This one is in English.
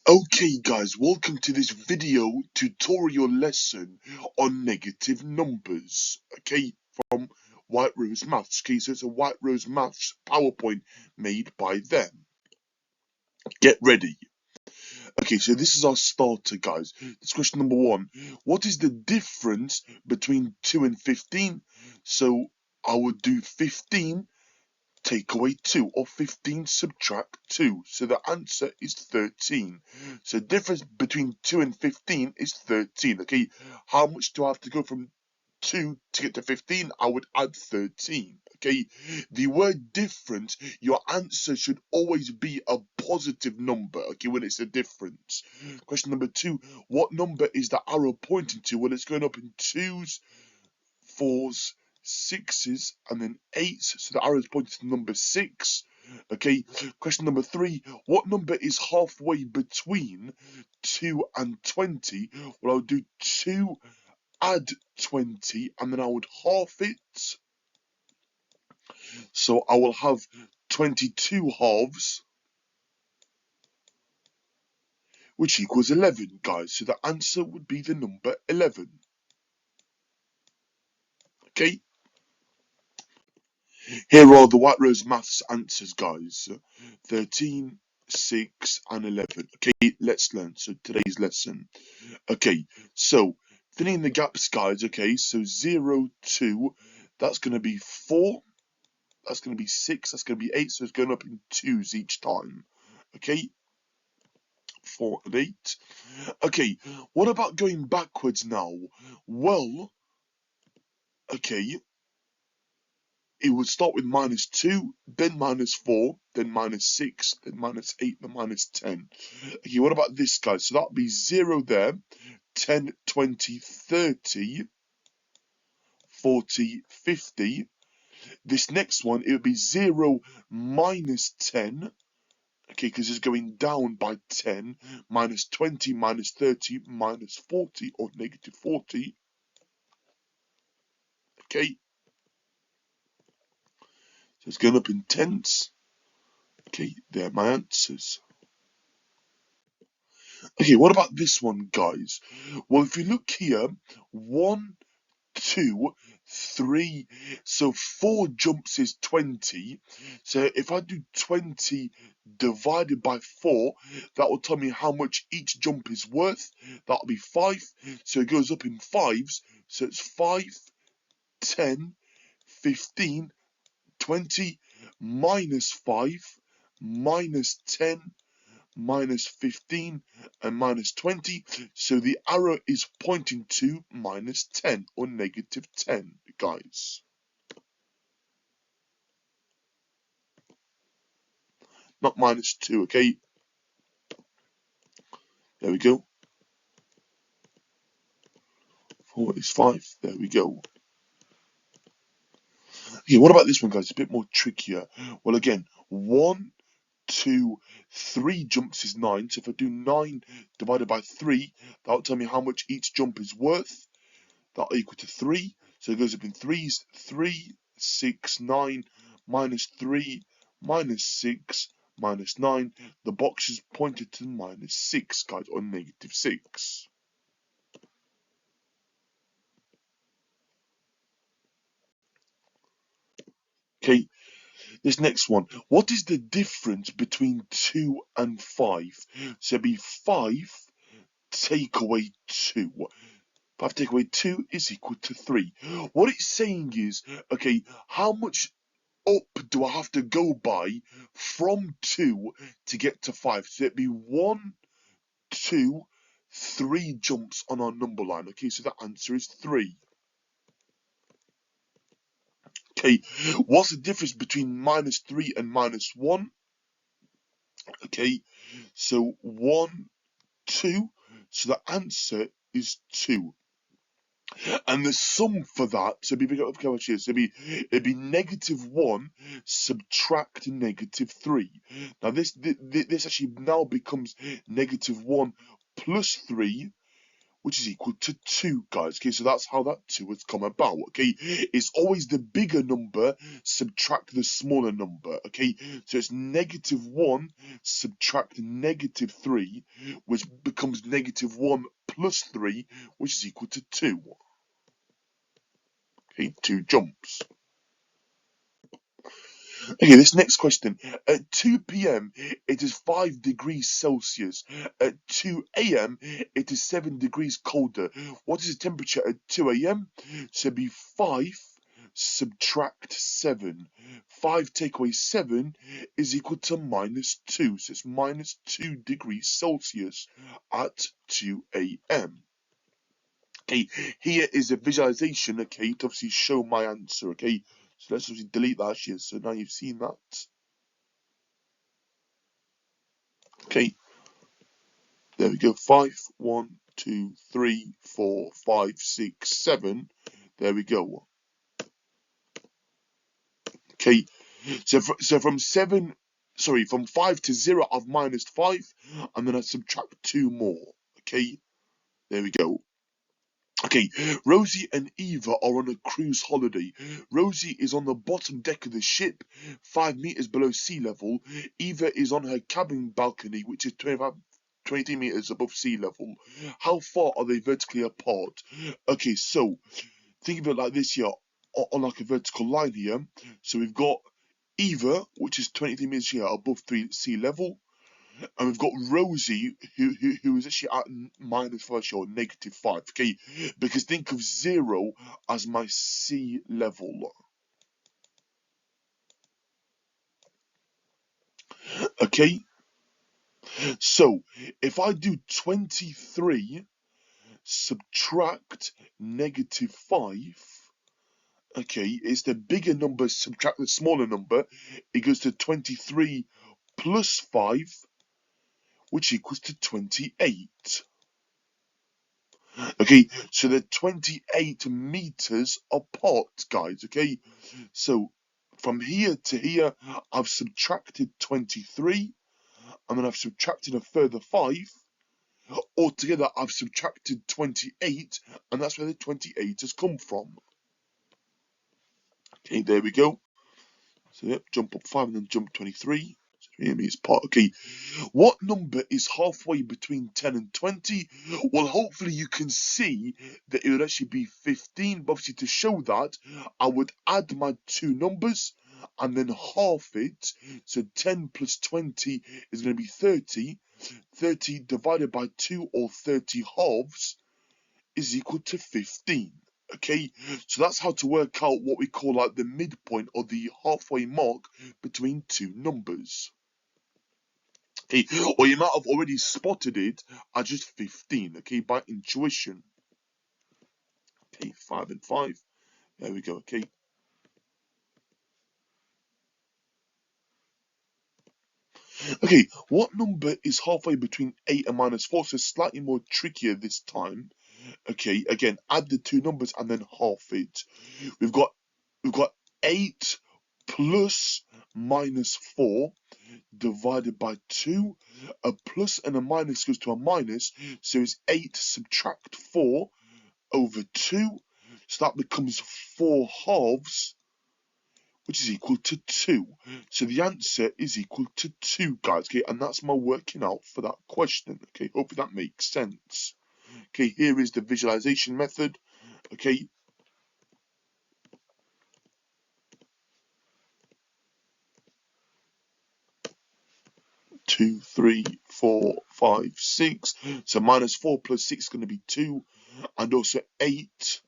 Okay guys, welcome to this video tutorial lesson on negative numbers, okay, from White Rose Maths. Okay, so it's a White Rose Maths PowerPoint made by them. Get ready. Okay, so this is our starter, guys. This question number 1. What is the difference between 2 and 15? So I would do 15 take away 2, or 15 subtract 2. So the answer is 13. So difference between 2 and 15 is 13. Okay, how much do I have to go from 2 to get to 15? I would add 13. Okay, the word difference, your answer should always be a positive number, okay, when it's a difference. Question number 2, what number is the arrow pointing to? Well, it's going up in 2s, 4s, 6s, and then 8s, so the arrow is pointing to number 6. Okay, question number 3, what number is halfway between 2 and 20? Well, I would do 2 add 20, and then I would half it, so I will have 22 halves, which equals 11, guys. So the answer would be the number 11. Okay, here are the White Rose Maths answers, guys. 13, 6, and 11. Okay, let's learn. So today's lesson. Okay, so filling in the gaps, guys. Okay, so 0, 2, that's going to be 4. That's going to be 6. That's going to be 8. So it's going up in 2s each time. Okay, 4 and 8. Okay, what about going backwards now? Well, okay, it would start with -2, then -4, then -6, then -8, then -10. Okay, what about this, guys? So that would be 0 there, 10, 20, 30, 40, 50. This next one, it would be 0, -10. Okay, because it's going down by 10, -20, -30, -40, or -40. Okay, so it's going up in tens. Okay, they're my answers. Okay, what about this one, guys? Well, if you look here, 1, 2, 3, so 4 jumps is 20. So if I do 20 divided by 4, that will tell me how much each jump is worth. That'll be 5. So it goes up in 5s. So it's 5, 10, 15, 20, -5, -10, -15, and -20. So the arrow is pointing to -10 or -10, guys. Not -2, okay? There we go. 4 is 5. There we go. Okay, what about this one, guys? It's a bit more trickier. Well, again, 1, 2, 3 jumps is 9. So if I do 9 divided by 3, that'll tell me how much each jump is worth. That'll equal to 3. So it goes up in 3s. 3, 6, 9, -3, -6, -9. The box is pointed to -6, guys, or -6. Okay, this next one. What is the difference between 2 and 5? So it'd be 5 take away 2. 5 take away 2 is equal to 3. What it's saying is, okay, how much up do I have to go by from 2 to get to 5? So it'd be 1, 2, 3 jumps on our number line. Okay, so the answer is 3. Okay, what's the difference between -3 and -1? Okay, so 1, 2, so the answer is 2. And the sum for that, so it'd be -1 subtract -3. Now this actually now becomes -1 plus 3, which is equal to 2, guys. Okay, so that's how that 2 has come about. Okay, it's always the bigger number subtract the smaller number. Okay, so it's -1 subtract -3, which becomes -1 plus 3, which is equal to 2. Okay, 2 jumps. Okay, this next question. At 2 p.m., it is 5 degrees Celsius. At 2 a.m., it is 7 degrees colder. What is the temperature at 2 a.m.? So it'd be 5 subtract 7. 5 take away 7 is equal to -2. So it's -2 degrees Celsius at 2 a.m. Okay, here is a visualization, okay, to obviously show my answer, okay. So let's obviously delete that here. So now you've seen that. Okay, there we go. 5, 1, 2, 3, 4, 5, 6, 7. There we go. Okay, so from 5 to 0, I've -5, and then I subtract 2 more. Okay, there we go. Okay, Rosie and Eva are on a cruise holiday. Rosie is on the bottom deck of the ship, 5 meters below sea level. Eva is on her cabin balcony, which is 20 meters above sea level. How far are they vertically apart? Okay, so think of it like this here, on like a vertical line here. So we've got Eva, which is 23 meters here above sea level. And we've got Rosie, who is actually at -5 or -5. Okay, because think of 0 as my sea level. Okay, so if I do 23 subtract -5, okay, it's the bigger number subtract the smaller number. It goes to 23 plus 5, which equals to 28. Okay, so they're 28 meters apart, guys. Okay, so from here to here, I've subtracted 23, and then I've subtracted a further 5. Altogether, I've subtracted 28, and that's where the 28 has come from. Okay, there we go. So, yep, jump up 5 and then jump 23. Meters apart. Okay, what number is halfway between 10 and 20? Well, hopefully you can see that it would actually be 15. But obviously, to show that, I would add my two numbers and then half it. So 10 plus 20 is going to be 30. 30 divided by 2, or 30 halves, is equal to 15. Okay, so that's how to work out what we call like the midpoint or the halfway mark between two numbers. Okay, or you might have already spotted it at just 15, okay, by intuition. Okay, 5 and 5. There we go, okay. Okay, what number is halfway between 8 and -4? So slightly more trickier this time. Okay, again, add the two numbers and then half it. We've got 8 plus -4 divided by 2. A plus and a minus goes to a minus, so it's 8 subtract 4 over 2. So that becomes 4 halves, which is equal to 2. So the answer is equal to 2, guys. Okay, and that's my working out for that question. Okay, hopefully that makes sense. Okay, here is the visualization method. Okay. Two, 3, 4, 5, 6. So -4 plus 6 is going to be 2, and also 8